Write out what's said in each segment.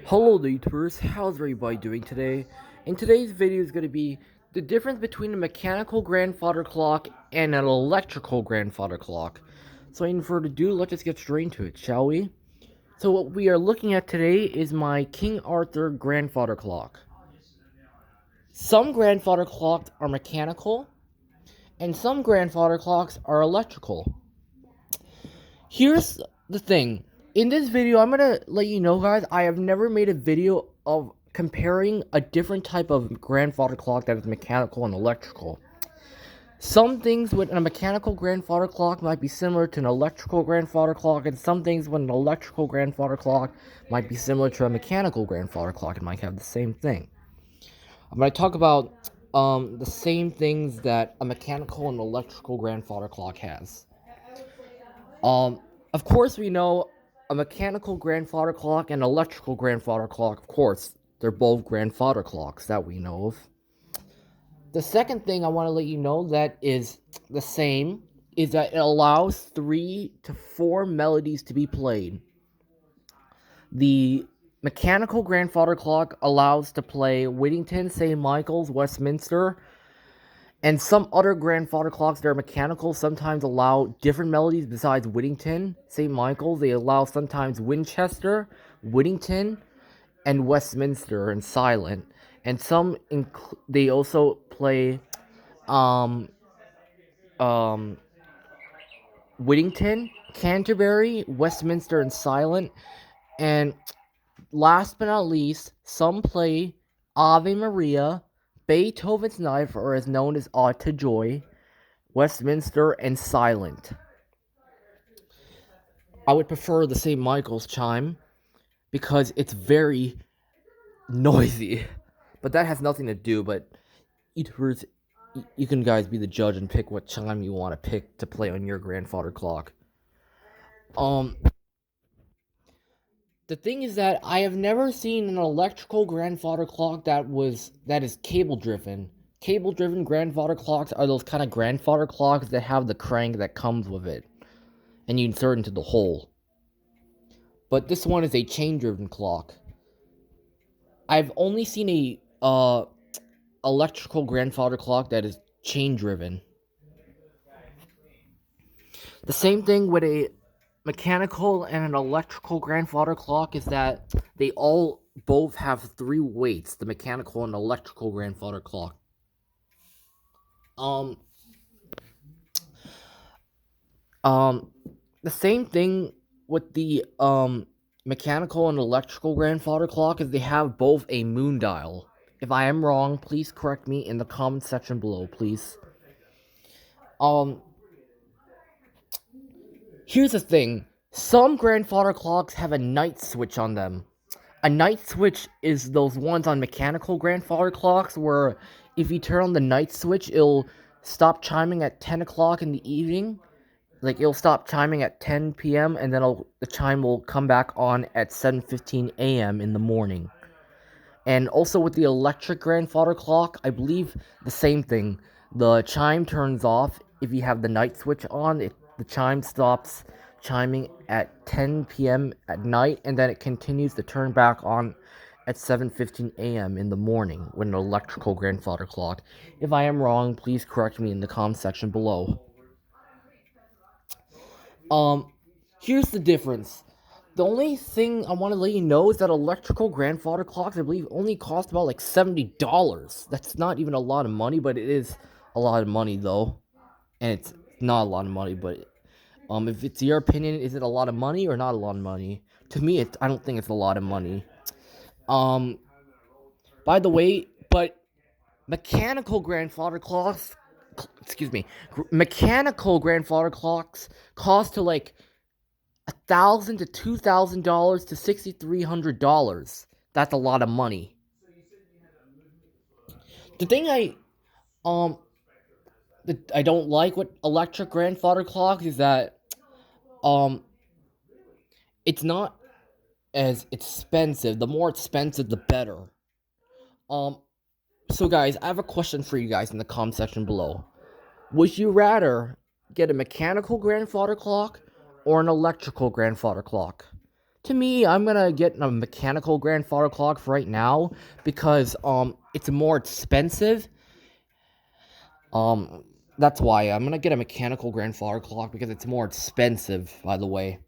Hello YouTubers, how's everybody doing today? In today's video is going to be the difference between a mechanical grandfather clock and an electrical grandfather clock. So without further ado, let's just get straight into it, shall we? So what we are looking at today is my King Arthur grandfather clock. Some grandfather clocks are mechanical, and some grandfather clocks are electrical. Here's the thing. In this video, I'm gonna let you know, guys, I have never made a video of comparing a different type of grandfather clock that is mechanical and electrical. Some things with a mechanical grandfather clock might be similar to an electrical grandfather clock, and some things with an electrical grandfather clock might be similar to a mechanical grandfather clock and might have the same thing. I'm gonna talk about the same things that a mechanical and electrical grandfather clock has. Um, of course, we know a mechanical grandfather clock and electrical grandfather clock. Of course, they're both grandfather clocks that we know of. The second thing I want to let you know that is the same is that it allows 3 to 4 melodies to be played. The mechanical grandfather clock allows to play Whittington, St. Michael's, Westminster, and some other grandfather clocks that are mechanical sometimes allow different melodies besides Whittington, St. Michael's. They allow sometimes Winchester, Whittington, and Westminster and silent. And they also play um, um, Whittington, Canterbury, Westminster, and silent. And last but not least, some play Ave Maria, Beethoven's Knife, or as known as Ode to Joy, Westminster, and silent. I would prefer the St. Michael's chime because it's very noisy. But that has nothing to do, but you can guys be the judge and pick what chime you want to pick to play on your grandfather clock. Um the thing is that I have never seen an electrical grandfather clock that is cable driven. Cable driven grandfather clocks are those kind of grandfather clocks that have the crank that comes with it and you insert into the hole. But this one is a chain driven clock. I've only seen a electrical grandfather clock that is chain driven. The same thing with a mechanical and an electrical grandfather clock is that they all both have 3 weights, the mechanical and electrical grandfather clock. Um the same thing with the mechanical and electrical grandfather clock is they have both a moon dial. If I am wrong, please correct me in the comment section below, please. Um Here's the thing. Some grandfather clocks have a night switch on them. A night switch is those ones on mechanical grandfather clocks where if you turn on the night switch, it'll stop chiming at 10 o'clock in the evening. Like, it'll stop chiming at 10 p.m. and then the chime will come back on at 7:15 a.m. in the morning. And also with the electric grandfather clock, I believe the same thing. The chime turns off if you have the night switch on. The chime stops chiming at 10 p.m. at night, and then it continues to turn back on at 7:15 a.m. in the morning with an electrical grandfather clock. If I am wrong, please correct me in the comment section below. Um, Here's the difference. The only thing I want to let you know is that electrical grandfather clocks, I believe, only cost about like $70. That's not even a lot of money, but it is a lot of money though. And it's not a lot of money, but if it's your opinion, is it a lot of money or not a lot of money? To me, I don't think it's a lot of money. Um, by the way, but mechanical grandfather clocks, excuse me, mechanical grandfather clocks cost to like $1,000 to $2,000 to $6,300. That's a lot of money. The thing um I don't like with electric grandfather clocks is that um it's not as expensive. The more expensive, the better. Um, so guys, I have a question for you guys in the comment section below. Would you rather get a mechanical grandfather clock or an electrical grandfather clock? To me, I'm gonna get a mechanical grandfather clock for right now because it's more expensive. Um that's why I'm gonna get a mechanical grandfather clock because it's more expensive, by the way.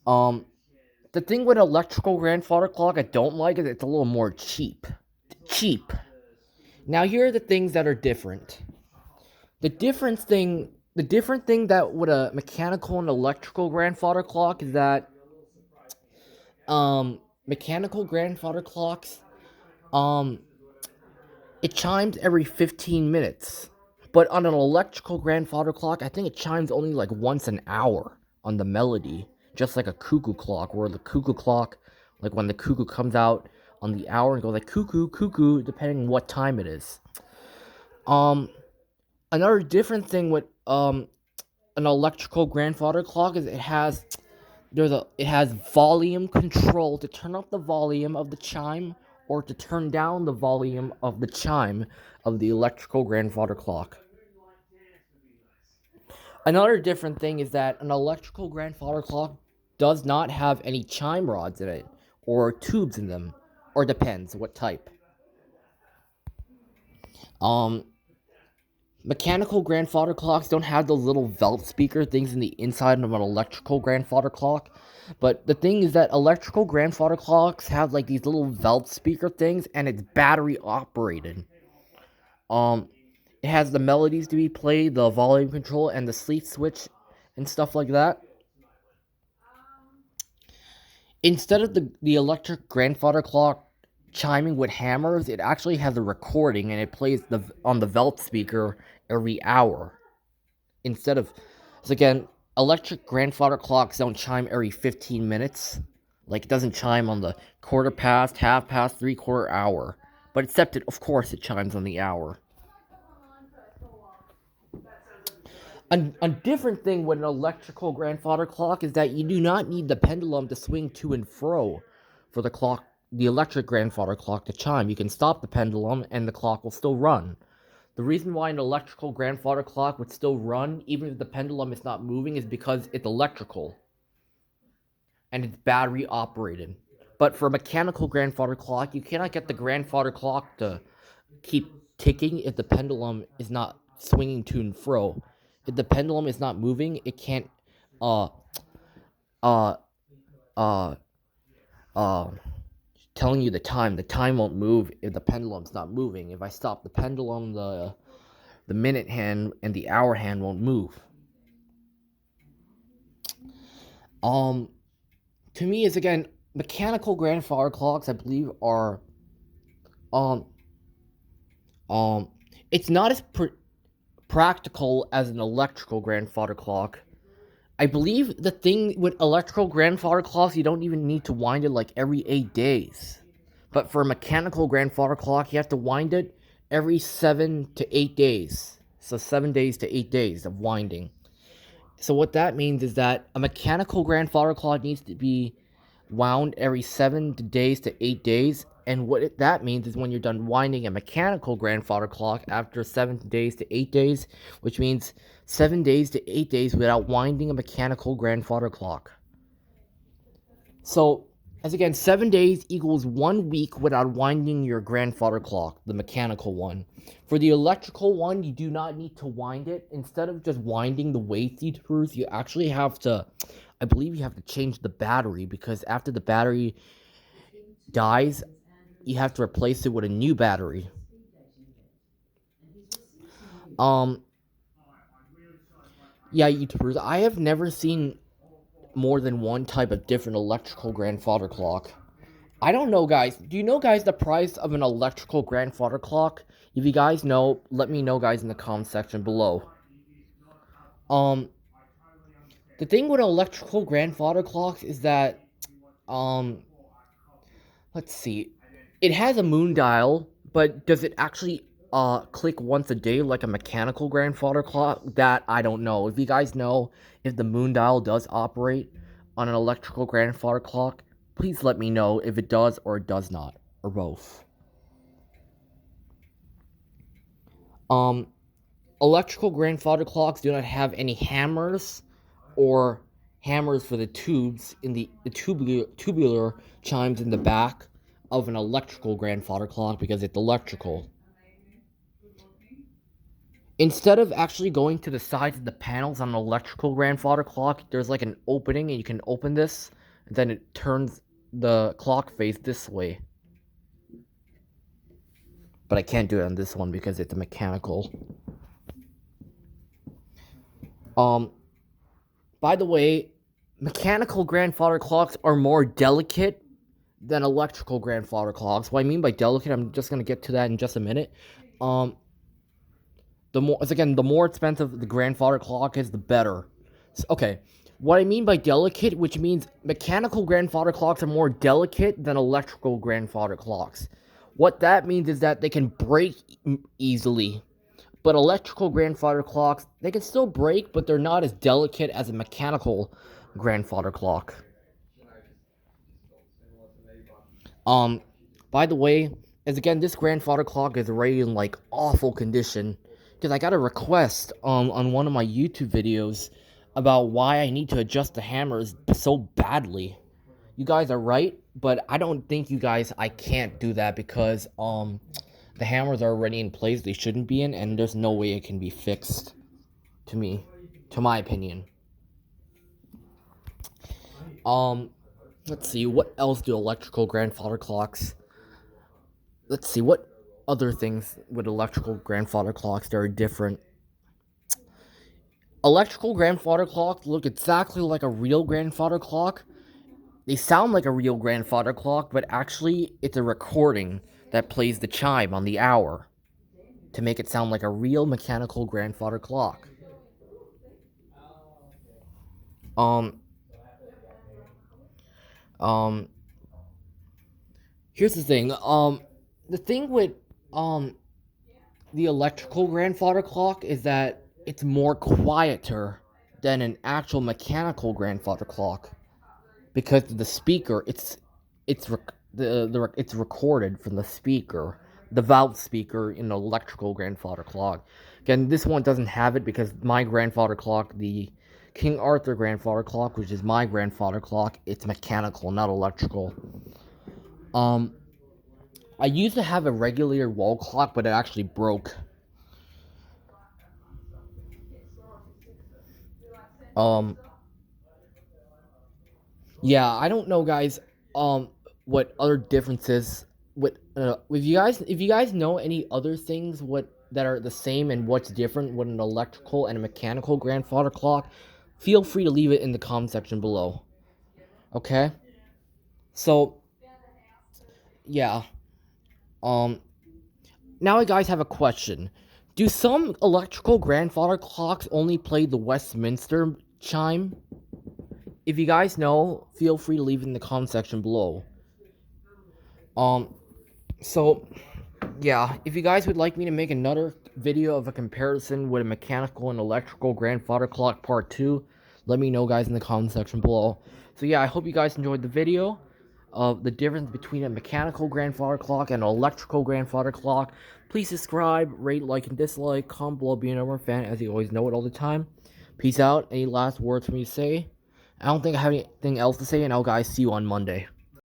Um the thing with electrical grandfather clock I don't like is it's a little more cheap. Cheap. Now here are the things that are different. The different thing that with a mechanical and electrical grandfather clock is that mechanical grandfather clocks um it chimes every 15 minutes. But on an electrical grandfather clock, I think it chimes only like once an hour on the melody, just like a cuckoo clock, where the cuckoo clock, like when the cuckoo comes out on the hour and goes like cuckoo, cuckoo, depending on what time it is. Um, Another different thing with an electrical grandfather clock is it has volume control to turn up the volume of the chime or to turn down the volume of the chime of the electrical grandfather clock. Another different thing is that an electrical grandfather clock does not have any chime rods in it or tubes in them, or depends what type. Um, Mechanical grandfather clocks don't have those little belt speaker things in the inside of an electrical grandfather clock. But the thing is that electrical grandfather clocks have like these little belt speaker things and it's battery operated. Um it has the melodies to be played, the volume control and the sleep switch and stuff like that. Instead of the electric grandfather clock chiming with hammers, it actually has a recording and it plays on the belt speaker every hour. Instead of so again, electric grandfather clocks don't chime every 15 minutes. Like it doesn't chime on the quarter past, half past, 3/4 hour. But except it, of course, it chimes on the hour. A different thing with an electrical grandfather clock is that you do not need the pendulum to swing to and fro for the electric grandfather clock to chime. You can stop the pendulum and the clock will still run. The reason why an electrical grandfather clock would still run, even if the pendulum is not moving, is because it's electrical and it's battery operated. But for a mechanical grandfather clock, you cannot get the grandfather clock to keep ticking if the pendulum is not swinging to and fro. If the pendulum is not moving, it can't uh uh uh uh telling you the time. The time won't move if the pendulum's not moving. If I stop the pendulum, the minute hand and the hour hand won't move. Um, to me, is again mechanical grandfather clocks. I believe are um um. It's not as practical as an electrical grandfather clock. I believe the thing with electrical grandfather clocks, you don't even need to wind it like every 8 days. But for a mechanical grandfather clock, you have to wind it every 7 to 8 days. So 7 days to 8 days of winding. So what that means is that a mechanical grandfather clock needs to be wound every 7 days to 8 days. And that means is when you're done winding a mechanical grandfather clock after 7 days to 8 days, which means 7 days to 8 days without winding a mechanical grandfather clock. So, as again, 7 days equals 1 week without winding your grandfather clock, the mechanical one. For the electrical one, you do not need to wind it. Instead of just winding the waste YouTubers, you actually have to, I believe you have to change the battery because after the battery dies, you have to replace it with a new battery. Yeah, YouTubers, I have never seen more than one type of different electrical grandfather clock. I don't know, guys. Do you know, guys, the price of an electrical grandfather clock? If you guys know, let me know, guys, in the comment section below. Um, the thing with electrical grandfather clocks is that, let's see, it has a moon dial, but does it actually click once a day like a mechanical grandfather clock? That I don't know. If you guys know if the moon dial does operate on an electrical grandfather clock, please let me know if it does or it does not, or both. Electrical grandfather clocks do not have any hammers or hammers for the tubes in the tubular chimes in the back of an electrical grandfather clock because it's electrical. Instead of actually going to the sides of the panels on an electrical grandfather clock, there's like an opening and you can open this, and then it turns the clock face this way. But I can't do it on this one because it's a mechanical. By the way, mechanical grandfather clocks are more delicate than electrical grandfather clocks. What I mean by delicate, I'm just gonna get to that in just a minute. The more expensive the grandfather clock is, the better. So, okay, what I mean by delicate, which means mechanical grandfather clocks are more delicate than electrical grandfather clocks. What that means is that they can break easily. But electrical grandfather clocks, they can still break, but they're not as delicate as a mechanical grandfather clock. By the way, as again, this grandfather clock is already in like awful condition because I got a request on one of my YouTube videos about why I need to adjust the hammers so badly. You guys are right, but I don't think I can't do that because the hammers are already in place they shouldn't be in, and there's no way it can be fixed, to my opinion. Let's see, what else do electrical grandfather clocks? Let's see, what other things with electrical grandfather clocks that are different? Electrical grandfather clocks look exactly like a real grandfather clock. They sound like a real grandfather clock, but actually it's a recording that plays the chime on the hour to make it sound like a real mechanical grandfather clock. Here's the thing. The thing with the electrical grandfather clock is that it's more quieter than an actual mechanical grandfather clock because the speaker it's recorded from the speaker, the valve speaker in the electrical grandfather clock. Again, this one doesn't have it because my grandfather clock, the King Arthur grandfather clock, which is my grandfather clock, it's mechanical, not electrical. I used to have a regular wall clock, but it actually broke. Yeah, I don't know, guys. What other differences? If you guys know any other things that are the same and what's different with an electrical and a mechanical grandfather clock, feel free to leave it in the comment section below. Okay. So, yeah. Now I guys have a question. Do some electrical grandfather clocks only play the Westminster chime? If you guys know, feel free to leave it in the comment section below. So, yeah, if you guys would like me to make another video of a comparison with a mechanical and electrical grandfather clock part 2, let me know, guys, in the comment section below. So, yeah, I hope you guys enjoyed the video of the difference between a mechanical grandfather clock and an electrical grandfather clock. Please subscribe, rate, like, and dislike, comment below, be a number fan, as you always know it all the time. Peace out. Any last words for me to say? I don't think I have anything else to say, and I'll guys see you on Monday.